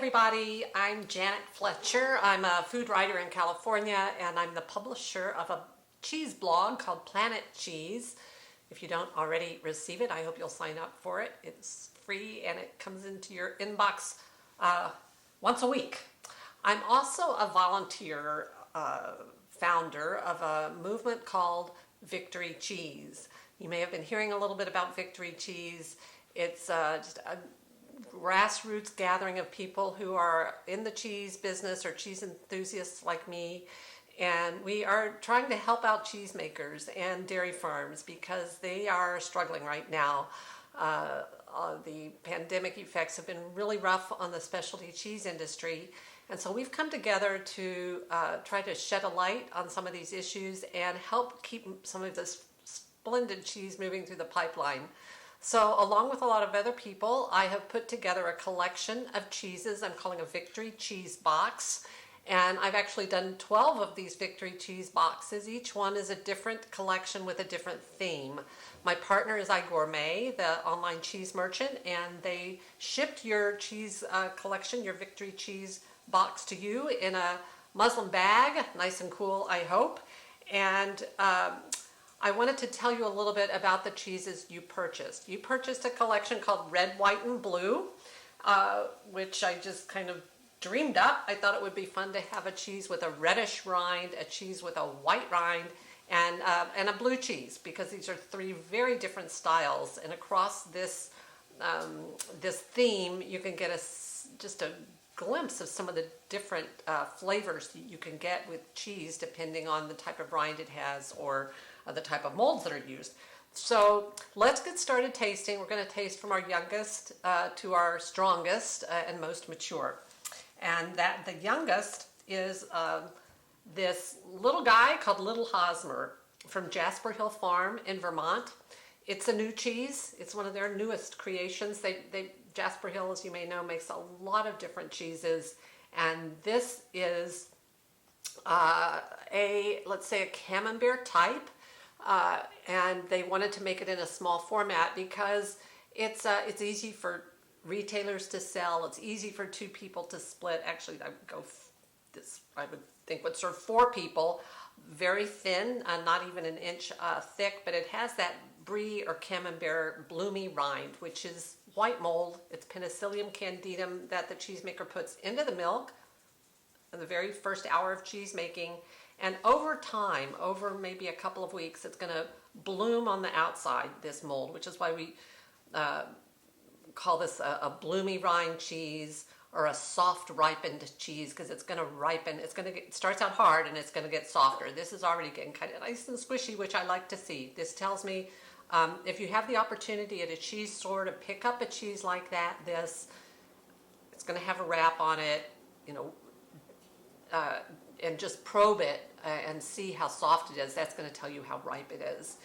everybody, I'm Janet Fletcher. I'm a food writer in California and I'm the publisher of a cheese blog called Planet Cheese. If you don't already receive it, I hope you'll sign up for it. It's free and it comes into your inbox once a week. I'm also a volunteer founder of a movement called Victory Cheese. You may have been hearing a little bit about Victory Cheese. It's just a grassroots gathering of people who are in the cheese business or cheese enthusiasts like me, and we are trying to help out cheesemakers and dairy farms because they are struggling right now. The pandemic effects have been really rough on the specialty cheese industry, and so we've come together to try to shed a light on some of these issues and help keep some of this splendid cheese moving through the pipeline. So along with a lot of other people, I have put together a collection of cheeses I'm calling a Victory Cheese Box. And I've actually done 12 of these Victory Cheese Boxes. Each one is a different collection with a different theme. My partner is iGourmet, the online cheese merchant, and they shipped your cheese collection, your Victory Cheese Box, to you in a muslin bag, nice and cool, I hope. And I wanted to tell you a little bit about the cheeses you purchased. You purchased a collection called Red, White, and Blue, which I just kind of dreamed up. I thought it would be fun to have a cheese with a reddish rind, a cheese with a white rind, and a blue cheese, because these are three very different styles. And across this this theme, you can get just a glimpse of some of the different flavors you can get with cheese depending on the type of rind it has or the type of molds that are used. So let's get started tasting. We're going to taste from our youngest to our strongest and most mature. And that the youngest is this little guy called Little Hosmer from Jasper Hill Farm in Vermont. It's a new cheese. It's one of their newest creations. Jasper Hill, as you may know, makes a lot of different cheeses, and this is let's say a camembert type. And they wanted to make it in a small format because it's easy for retailers to sell. It's easy for two people to split. Actually, I would think would serve four people. Very thin, not even an inch thick, but it has that brie or camembert bloomy rind, which is white mold. It's Penicillium candidum that the cheesemaker puts into the milk in the very first hour of cheese making. And over time, over maybe a couple of weeks, it's going to bloom on the outside, this mold, which is why we call this a bloomy rind cheese or a soft ripened cheese, because it's going to ripen. It starts out hard and it's going to get softer. This is already getting kind of nice and squishy, which I like to see. This tells me if you have the opportunity at a cheese store to pick up a cheese like that, it's going to have a wrap on it, and just probe it and see how soft it is. That's going to tell you how ripe it is.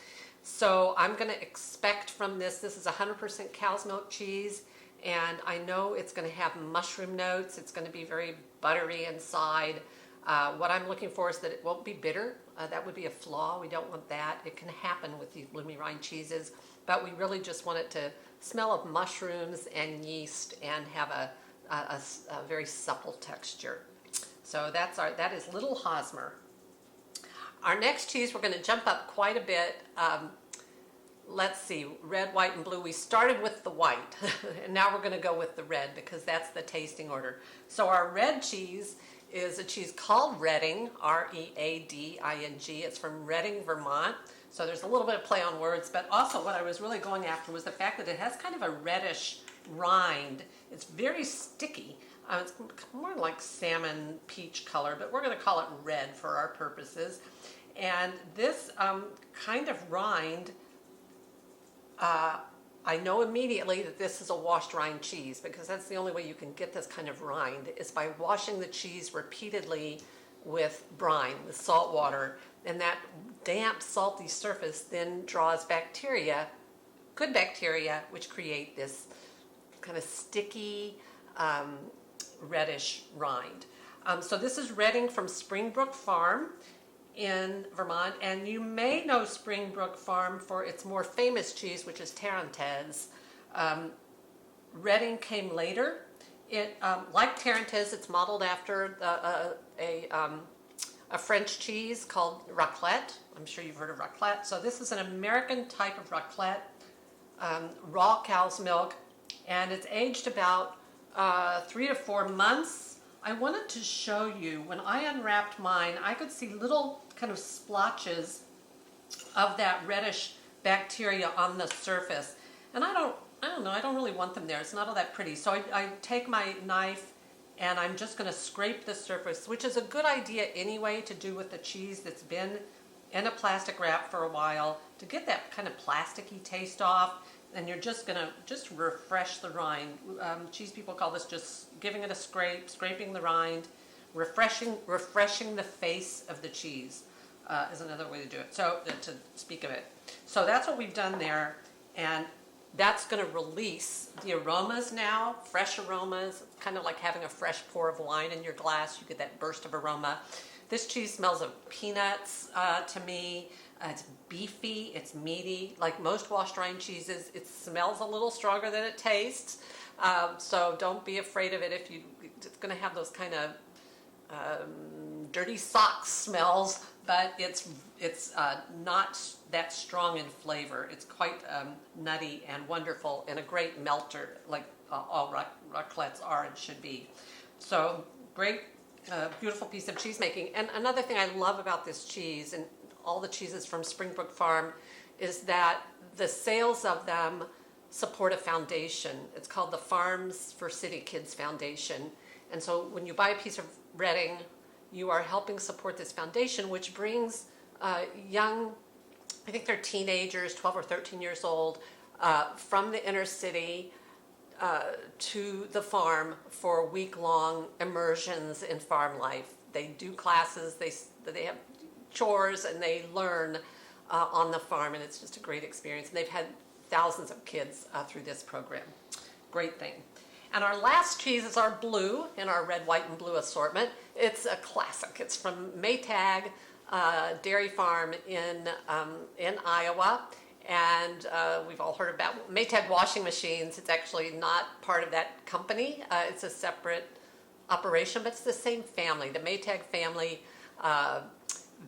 So I'm going to expect from this is 100% cow's milk cheese, and I know it's going to have mushroom notes. It's going to be very buttery inside. What I'm looking for is that it won't be bitter. That would be a flaw. We don't want that. It can happen with these bloomy rind cheeses, but we really just want it to smell of mushrooms and yeast and have a very supple texture. So that is Little Hosmer. Our next cheese, we're going to jump up quite a bit. Let's see, red, white, and blue. We started with the white, and now we're going to go with the red because that's the tasting order. So our red cheese is a cheese called Reading, R-E-A-D-I-N-G. It's from Reading, Vermont. So there's a little bit of play on words, but also what I was really going after was the fact that it has kind of a reddish rind. It's very sticky. It's more like salmon peach color, but we're going to call it red for our purposes. And this kind of rind, I know immediately that this is a washed rind cheese, because that's the only way you can get this kind of rind is by washing the cheese repeatedly with brine, with salt water. And that damp, salty surface then draws bacteria, good bacteria, which create this kind of sticky, reddish rind. So this is Reading from Springbrook Farm in Vermont, and you may know Springbrook Farm for its more famous cheese, which is Tarentaise. Reading came later. It, like Tarantis, it's modeled after a French cheese called raclette. I'm sure you've heard of raclette. So this is an American type of raclette, raw cow's milk, and it's aged about 3 to 4 months. I wanted to show you, when I unwrapped mine, I could see little kind of splotches of that reddish bacteria on the surface. And I don't know, I don't really want them there. It's not all that pretty. So I take my knife and I'm just going to scrape the surface, which is a good idea anyway to do with the cheese that's been in a plastic wrap for a while, to get that kind of plasticky taste off. And you're just going to refresh the rind. Cheese people call this just giving it a scrape, scraping the rind, refreshing the face of the cheese is another way to do it. So to speak of it. So that's what we've done there, and that's going to release the aromas now, fresh aromas. It's kind of like having a fresh pour of wine in your glass. You get that burst of aroma. This cheese smells of peanuts to me. It's beefy, it's meaty. Like most washed rind cheeses, it smells a little stronger than it tastes. So don't be afraid of it if it's going to have those kind of dirty socks smells, but it's not that strong in flavor. It's quite nutty and wonderful, and a great melter, like all raclettes are and should be. So great, beautiful piece of cheese making. And another thing I love about this cheese, and all the cheeses from Springbrook Farm, is that the sales of them support a foundation. It's called the Farms for City Kids Foundation. And so when you buy a piece of Reading, you are helping support this foundation, which brings young, I think they're teenagers, 12 or 13 years old, from the inner city to the farm for week-long immersions in farm life. They do classes, they have chores, and they learn on the farm, and it's just a great experience. And they've had thousands of kids through this program. Great thing. And our last cheese is our blue in our red, white, and blue assortment. It's a classic. It's from Maytag Dairy Farm in Iowa. And we've all heard about Maytag washing machines. It's actually not part of that company. It's a separate operation, but it's the same family, the Maytag family.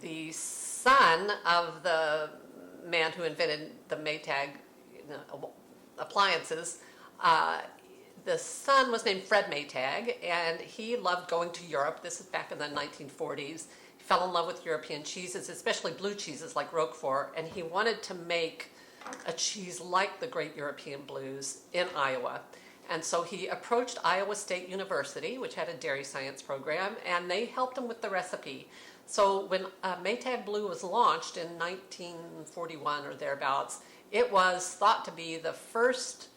The son of the man who invented the Maytag appliances, the son was named Fred Maytag, and he loved going to Europe. This is back in the 1940s. He fell in love with European cheeses, especially blue cheeses like Roquefort, and he wanted to make a cheese like the great European blues in Iowa. And so he approached Iowa State University, which had a dairy science program, and they helped him with the recipe. So when Maytag Blue was launched in 1941 or thereabouts, it was thought to be the first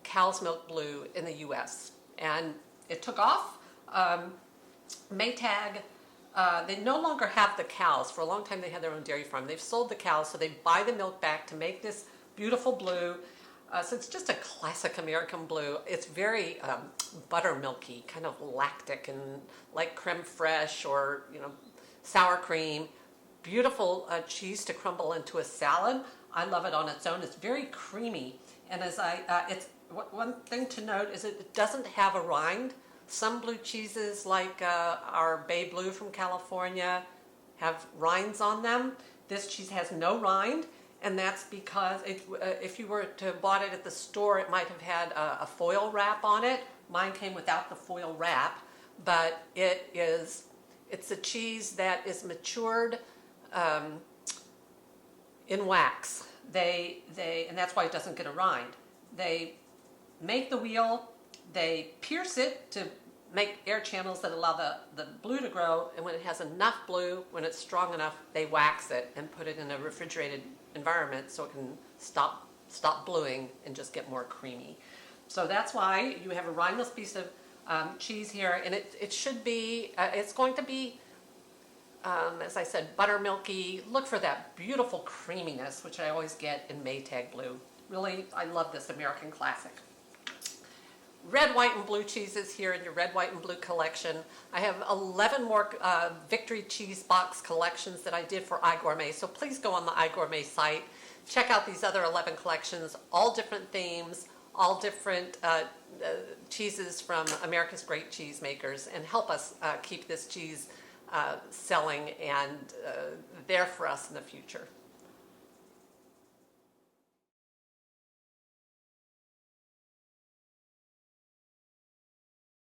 cow's milk blue in the U.S. And it took off. Maytag, they no longer have the cows. For a long time they had their own dairy farm. They've sold the cows, so they buy the milk back to make this beautiful blue. So it's just a classic American blue. It's very buttermilky, kind of lactic, and like creme fraiche or sour cream. Beautiful cheese to crumble into a salad. I love it on its own. It's very creamy, and one thing to note is it doesn't have a rind. Some blue cheeses, like our Bay Blue from California, have rinds on them. This cheese has no rind, and that's because if you were to have bought it at the store, it might have had a foil wrap on it. Mine came without the foil wrap, but it's a cheese that is matured in wax. And that's why it doesn't get a rind. They make the wheel, they pierce it to make air channels that allow the blue to grow, and when it has enough blue, when it's strong enough, they wax it and put it in a refrigerated environment so it can stop bluing and just get more creamy. So that's why you have a rindless piece of cheese here, and it should be, it's going to be, as I said, buttermilky. Look for that beautiful creaminess, which I always get in Maytag Blue. Really, I love this American classic. Red, white, and blue cheeses here in your red, white, and blue collection. I have 11 more Victory Cheese Box collections that I did for iGourmet, so please go on the iGourmet site. Check out these other 11 collections, all different themes, all different cheeses from America's great cheesemakers and help us keep this cheese selling and there for us in the future.